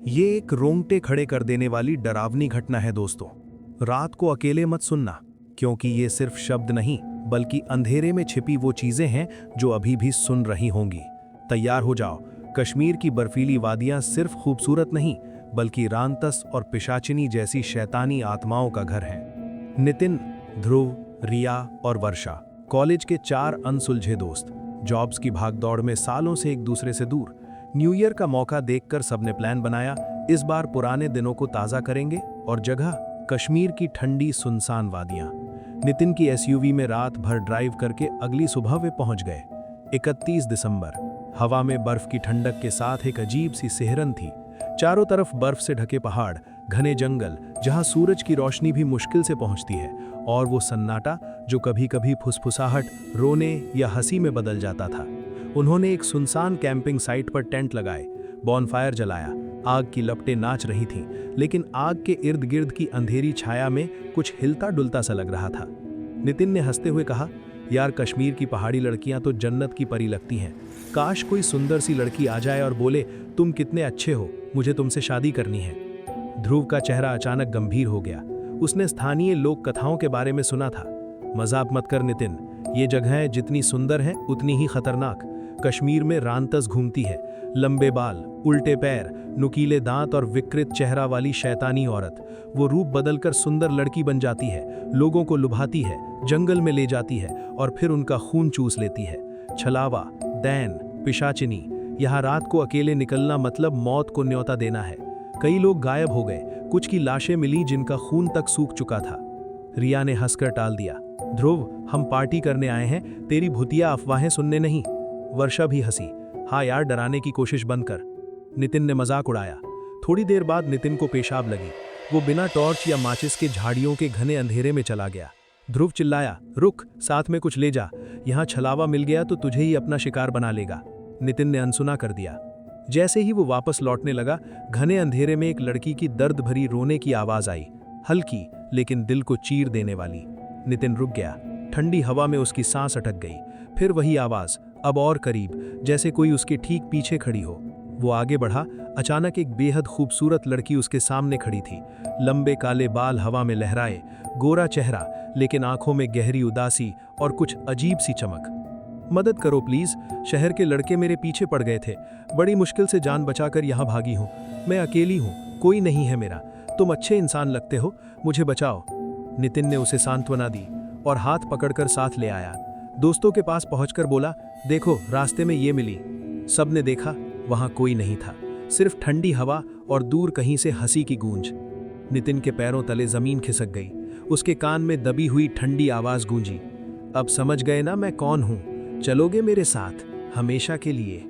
ये एक रोंगटे खड़े कर देने वाली डरावनी घटना है दोस्तों। रात को अकेले मत सुनना, क्योंकि ये सिर्फ शब्द नहीं बल्कि अंधेरे में छिपी वो चीजें हैं जो अभी भी सुन रही होंगी। तैयार हो जाओ, कश्मीर की बर्फीली वादियां सिर्फ खूबसूरत नहीं बल्कि रांतस और पिशाचिनी जैसी शैतानी आत्माओं का घर है। नितिन, ध्रुव, रिया और वर्षा, कॉलेज के 4 अनसुलझे दोस्त, जॉब्स की भागदौड़ में सालों से एक दूसरे से दूर। न्यू ईयर का मौका देखकर सबने प्लान बनाया, इस बार पुराने दिनों को ताज़ा करेंगे। और जगह कश्मीर की ठंडी सुनसान वादियां। नितिन की एसयूवी में रात भर ड्राइव करके अगली सुबह वे पहुंच गए। 31 दिसंबर, हवा में बर्फ की ठंडक के साथ एक अजीब सी सिहरन थी। चारों तरफ बर्फ से ढके पहाड़, घने जंगल जहां सूरज की रोशनी भी मुश्किल से पहुंचती है, और वो सन्नाटा जो कभी कभी फुसफुसाहट, रोने या हंसी में बदल जाता था। उन्होंने एक सुनसान कैंपिंग साइट पर टेंट लगाए, बॉनफायर जलाया। आग की लपटें नाच रही थीं, लेकिन आग के इर्द गिर्द की अंधेरी छाया में कुछ हिलता डुलता सा लग रहा था। नितिन ने हंसते हुए कहा, यार कश्मीर की पहाड़ी लड़कियां तो जन्नत की परी लगती हैं। काश कोई सुंदर सी लड़की आ जाए और बोले, तुम कितने अच्छे हो, मुझे तुमसे शादी करनी है। ध्रुव का चेहरा अचानक गंभीर हो गया। उसने स्थानीय लोक कथाओं के बारे में सुना था। मजाक मत कर नितिन, ये जगहें जितनी सुंदर हैं उतनी ही खतरनाक। कश्मीर में रांतस घूमती है, लंबे बाल, उल्टे पैर, नुकीले दांत और विकृत चेहरा वाली शैतानी औरत। वो रूप बदलकर सुंदर लड़की बन जाती है, लोगों को लुभाती है, जंगल में ले जाती है और फिर उनका खून चूस लेती है। छलावा, दैन, पिशाचिनी। यहाँ रात को अकेले निकलना मतलब मौत को न्योता देना है। कई लोग गायब हो गए, कुछ की लाशें मिली जिनका खून तक सूख चुका था। रिया ने हंसकर टाल दिया, ध्रुव हम पार्टी करने आए हैं, तेरी भुतिया अफवाहें सुनने नहीं। वर्षा भी हंसी, हाँ यार डराने की कोशिश बंद कर। नितिन ने मजाक उड़ाया। थोड़ी देर बाद नितिन को पेशाब लगी। वो बिना टॉर्च या माचिस के झाड़ियों के घने अंधेरे में चला गया। ध्रुव चिल्लाया, रुक, साथ में कुछ ले जा, यहाँ छलावा मिल गया तो तुझे ही अपना शिकार बना लेगा। नितिन ने अनसुना कर दिया। जैसे ही वो वापस लौटने लगा, घने अंधेरे में एक लड़की की दर्द भरी रोने की आवाज आई, हल्की लेकिन दिल को चीर देने वाली। नितिन रुक गया। ठंडी हवा में उसकी सांस अटक गई। फिर वही आवाज, अब और करीब, जैसे कोई उसके ठीक पीछे खड़ी हो। वो आगे बढ़ा। अचानक एक बेहद खूबसूरत लड़की उसके सामने खड़ी थी। लंबे काले बाल हवा में लहराए, गोरा चेहरा लेकिन आंखों में गहरी उदासी और कुछ अजीब सी चमक। मदद करो प्लीज, शहर के लड़के मेरे पीछे पड़ गए थे, बड़ी मुश्किल से जान बचाकर यहाँ भागी हूँ। मैं अकेली हूँ, कोई नहीं है मेरा। तुम अच्छे इंसान लगते हो, मुझे बचाओ। नितिन ने उसे सांत्वना दी और हाथ पकड़कर साथ ले आया। दोस्तों के पास पहुंचकर बोला, देखो रास्ते में ये मिली। सबने देखा, वहां कोई नहीं था, सिर्फ ठंडी हवा और दूर कहीं से हंसी की गूंज। नितिन के पैरों तले जमीन खिसक गई। उसके कान में दबी हुई ठंडी आवाज गूंजी, अब समझ गए ना मैं कौन हूं, चलोगे मेरे साथ हमेशा के लिए।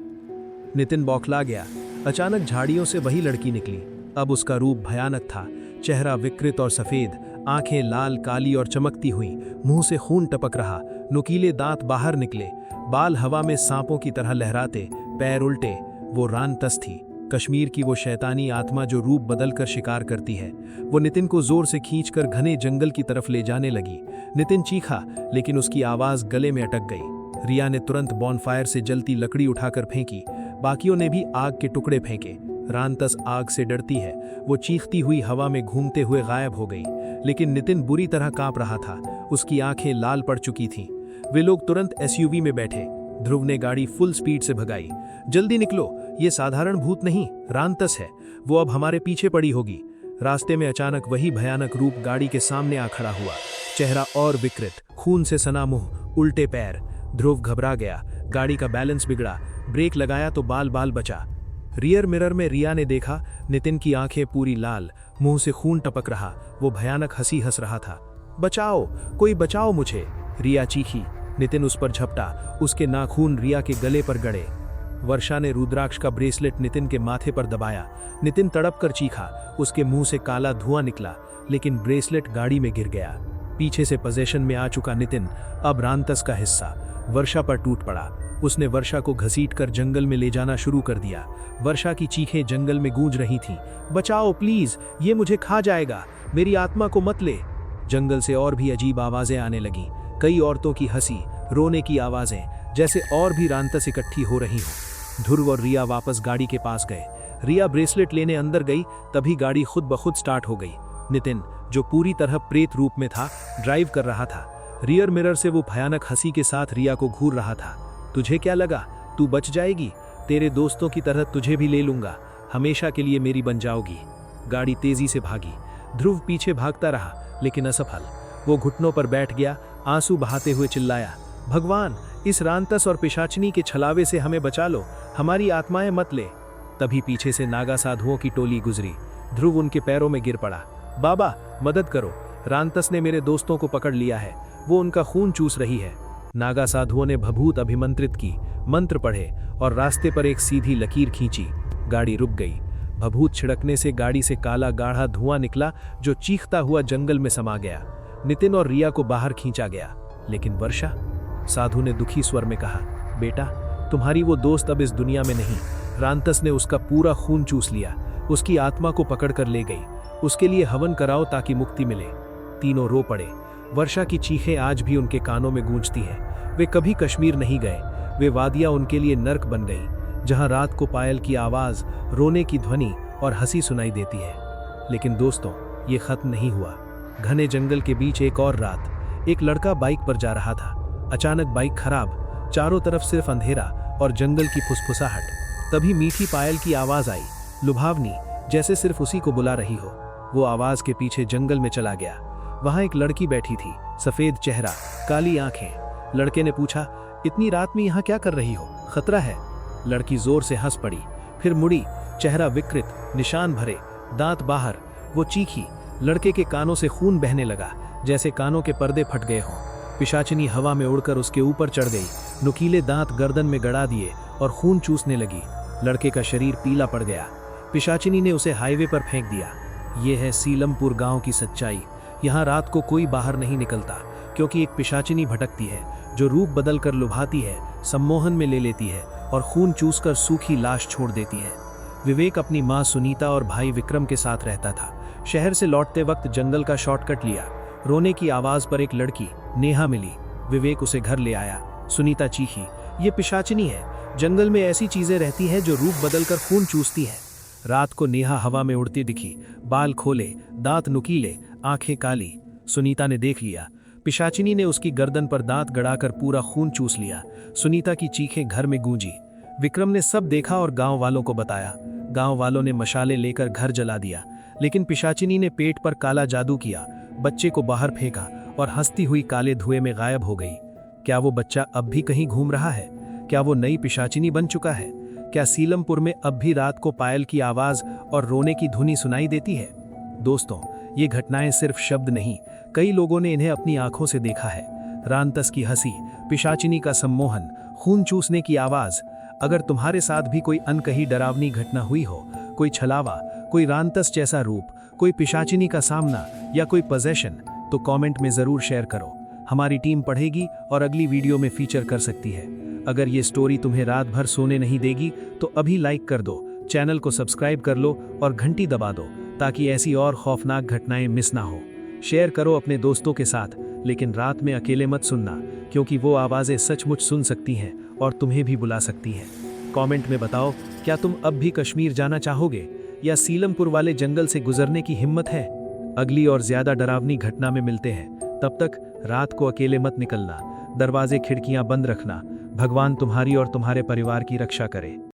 नितिन बौखला गया। अचानक झाड़ियों से वही लड़की निकली। अब उसका रूप भयानक था, चेहरा विकृत और सफेद, आंखें लाल काली और चमकती हुई, मुंह से खून टपक रहा, नुकीले दांत बाहर निकले, बाल हवा में सांपों की तरह लहराते, पैर उल्टे। वो रानतस थी, कश्मीर की वो शैतानी आत्मा जो रूप बदलकर शिकार करती है। वो नितिन को जोर से खींचकर घने जंगल की तरफ ले जाने लगी। नितिन चीखा, लेकिन उसकी आवाज गले में अटक गई। रिया ने तुरंत बॉनफायर से जलती लकड़ी उठाकर फेंकी। बाकियों ने भी आग के टुकड़े फेंके। रानतस आग से डरती है। वो चीखती हुई हवा में घूमते हुए गायब हो गई। लेकिन नितिन बुरी तरह कांप रहा था, उसकी आंखें लाल पड़ चुकी थीं। वे लोग तुरंत एसयूवी में बैठे। ध्रुव ने गाड़ी फुल स्पीड से भगाई। जल्दी निकलो, ये साधारण भूत नहीं, रानतस है, वो अब हमारे पीछे पड़ी होगी। रास्ते में अचानक वही भयानक रूप गाड़ी के सामने आ खड़ा हुआ, चेहरा और विकृत, खून से सना मुंह, उल्टे पैर। ध्रुव घबरा गया, गाड़ी का बैलेंस बिगड़ा, ब्रेक लगाया तो बाल बाल बचा। रियर मिरर में रिया ने देखा, नितिन की आंखें पूरी लाल, मुंह से खून टपक रहा, वो भयानक हंसी हंस रहा था। बचाओ, कोई बचाओ मुझे, रिया चीखी। नितिन उस पर झपटा, उसके नाखून रिया के गले पर गड़े। वर्षा ने रुद्राक्ष का ब्रेसलेट नितिन के माथे पर दबाया। नितिन तड़प कर चीखा, उसके मुंह से काला धुआं निकला, लेकिन ब्रेसलेट गाड़ी में गिर गया। पीछे से पोजीशन में आ चुका नितिन अब रानतस का हिस्सा वर्षा पर टूट पड़ा। उसने वर्षा को घसीटकर जंगल में ले जाना शुरू कर दिया। वर्षा की चीखें जंगल में गूंज रही थीं, बचाओ प्लीज, ये मुझे खा जाएगा, मेरी आत्मा को मत ले। जंगल से और भी अजीब आवाजें आने लगीं, कई औरतों की हंसी, रोने की आवाजें, जैसे और भी रानतस इकट्ठी हो रही हो। ध्रुव और रिया वापस गाड़ी के पास गए। रिया ब्रेसलेट लेने अंदर गई, तभी गाड़ी खुद ब खुद स्टार्ट हो गई। नितिन, जो पूरी तरह प्रेत रूप में था, ड्राइव कर रहा था। रियर मिरर से वो भयानक हंसी के साथ रिया को घूर रहा था। तुझे क्या लगा तू बच जाएगी? तेरे दोस्तों की तरह तुझे भी ले लूंगा, हमेशा के लिए मेरी बन जाओगी। गाड़ी तेजी से भागी। ध्रुव पीछे भागता रहा, लेकिन असफल। वो घुटनों पर बैठ गया, आंसू बहाते हुए चिल्लाया, भगवान, इस रांतस और पिशाचिनी के छलावे से हमें बचा लो, हमारी आत्माएं मत ले। तभी पीछे से नागा साधुओं की टोली गुजरी। ध्रुव उनके पैरों में गिर पड़ा। बाबा, मदद करो, रांतस ने मेरे दोस्तों को पकड़ लिया है, वो उनका खून चूस रही है। नागा साधुओं ने भभूत अभिमंत्रित की, मंत्र पढ़े और रास्ते पर एक सीधी लकीर खींची। गाड़ी रुक गई। भभूत छिड़कने से गाड़ी से काला गाढ़ा धुआं निकला, जो चीखता हुआ जंगल में समा गया। नितिन और रिया को बाहर खींचा गया। लेकिन वर्षा? साधु ने दुखी स्वर में कहा, बेटा, तुम्हारी वो दोस्त अब इस दुनिया में नहीं। रांतस ने उसका पूरा खून चूस लिया, उसकी आत्मा को पकड़ कर ले गई। उसके लिए हवन कराओ ताकि मुक्ति मिले। तीनों रो पड़े। वर्षा की चीखें आज भी उनके कानों में गूंजती हैं। वे कभी कश्मीर नहीं गए। वे वादियां उनके लिए नर्क बन गई, जहां रात को पायल की आवाज, रोने की ध्वनि और हंसी सुनाई देती है। लेकिन दोस्तों, ये खत्म नहीं हुआ। घने जंगल के बीच एक और रात। एक लड़का बाइक पर जा रहा था। अचानक बाइक खराब, चारों तरफ सिर्फ अंधेरा और जंगल की फुसफुसाहट। तभी मीठी पायल की आवाज आई, लुभावनी, जैसे सिर्फ उसी को बुला रही हो। वो आवाज के पीछे जंगल में चला गया। वहां एक लड़की बैठी थी, सफेद चेहरा, काली आंखें। लड़के ने पूछा, इतनी रात में यहाँ क्या कर रही हो? खतरा है? लड़की जोर से हंस पड़ी, फिर मुड़ी, चेहरा विकृत, निशान भरे, दांत बाहर। वो चीखी। लड़के के कानों से खून बहने लगा, जैसे कानों के पर्दे फट गए हों। पिशाचिनी हवा में उड़कर उसके ऊपर चढ़ गई, नुकीले दांत गर्दन में गड़ा दिए और खून चूसने लगी। लड़के का शरीर पीला पड़ गया। पिशाचिनी ने उसे हाईवे पर फेंक दिया। ये है सीलमपुर गांव की सच्चाई। यहाँ रात को कोई बाहर नहीं निकलता, क्योंकि एक पिशाचिनी भटकती है, जो रूप बदल कर लुभाती है, सम्मोहन में ले लेती है और खून चूसकर सूखी लाश छोड़ देती है। विवेक अपनी माँ सुनीता और भाई विक्रम के साथ रहता था। शहर से लौटते वक्त जंगल का शॉर्टकट लिया। रोने की आवाज पर एक लड़की, नेहा, मिली। विवेक उसे घर ले आया। सुनीता चीखी, ये पिशाचिनी है। जंगल में ऐसी चीजें रहती हैं जो रूप बदलकर खून चूसती हैं। रात को नेहा हवा में उड़ती दिखी, बाल खोले, दांत नुकीले, आंखें काली। सुनीता ने देख लिया। पिशाचिनी ने उसकी गर्दन पर दांत गड़ाकर पूरा खून चूस लिया। सुनीता की चीखें घर में गूंजी। विक्रम ने सब देखा और गांव वालों को बताया। गांव वालों ने मशाले लेकर घर जला दिया। लेकिन पिशाचिनी ने पेट पर काला जादू किया, बच्चे को बाहर फेंका और हंसती हुई काले धुएं में गायब हो गई। क्या वो बच्चा अब भी कहीं घूम रहा है? क्या वो नई पिशाचिनी बन चुका है? क्या सीलमपुर में अब भी रात को पायल की आवाज और रोने की धुनी सुनाई देती है? दोस्तों, ये घटनाएं सिर्फ शब्द नहीं, कई लोगों ने इन्हें अपनी आंखों से देखा है। रांतस की हंसी, पिशाचिनी का सम्मोहन, खून चूसने की आवाज। अगर तुम्हारे साथ भी कोई अनकही डरावनी घटना हुई हो, कोई छलावा, कोई रांतस जैसा रूप, कोई पिशाचिनी का सामना या कोई पोजेशन, तो कमेंट में जरूर शेयर करो। हमारी टीम पढ़ेगी और अगली वीडियो में फीचर कर सकती है। अगर ये स्टोरी तुम्हें रात भर सोने नहीं देगी तो अभी लाइक कर दो, चैनल को सब्सक्राइब कर लो और घंटी दबा दो, ताकि ऐसी और खौफनाक घटनाएं मिस ना हो। शेयर करो अपने दोस्तों के साथ, लेकिन रात में अकेले मत सुनना, क्योंकि वो आवाज़ें सचमुच सुन सकती हैं और तुम्हें भी बुला सकती हैं। कमेंट में बताओ, क्या तुम अब भी कश्मीर जाना चाहोगे या सीलमपुर वाले जंगल से गुजरने की हिम्मत है? अगली और ज्यादा डरावनी घटना में मिलते हैं। तब तक रात को अकेले मत निकलना, दरवाजे खिड़कियां बंद रखना। भगवान तुम्हारी और तुम्हारे परिवार की रक्षा करे।